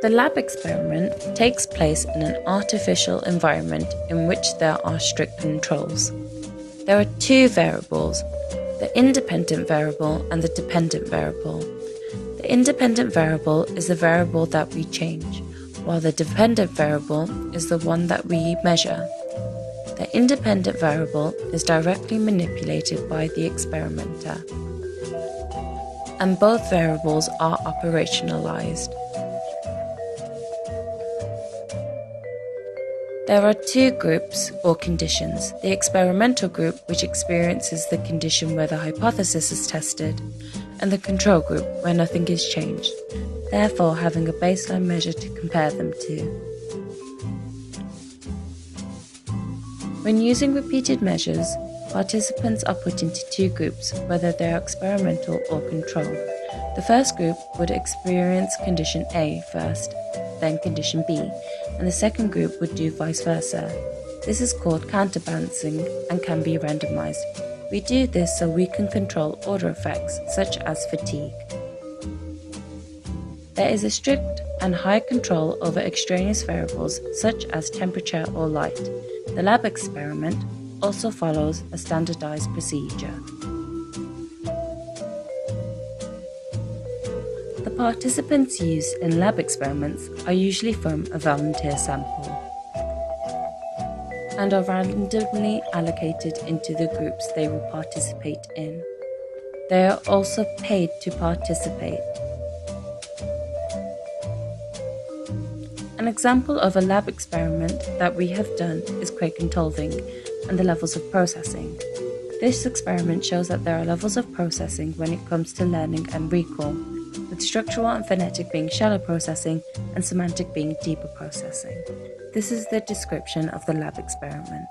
The lab experiment takes place in an artificial environment in which there are strict controls. There are two variables, the independent variable and the dependent variable. The independent variable is the variable that we change, while the dependent variable is the one that we measure. The independent variable is directly manipulated by the experimenter, and both variables are operationalized. There are two groups or conditions, the experimental group, which experiences the condition where the hypothesis is tested, and the control group, where nothing is changed, therefore having a baseline measure to compare them to. When using repeated measures, participants are put into two groups, whether they are experimental or control. The first group would experience condition A first, then condition B, and the second group would do vice versa. This is called counterbalancing and can be randomized. We do this so we can control order effects such as fatigue. There is a strict and high control over extraneous variables such as temperature or light. The lab experiment also follows a standardized procedure. The participants used in lab experiments are usually from a volunteer sample and are randomly allocated into the groups they will participate in. They are also paid to participate. An example of a lab experiment that we have done is Craig-Tulving and the levels of processing. This experiment shows that there are levels of processing when it comes to learning and recall, with structural and phonetic being shallow processing and semantic being deeper processing. This is the description of the lab experiment.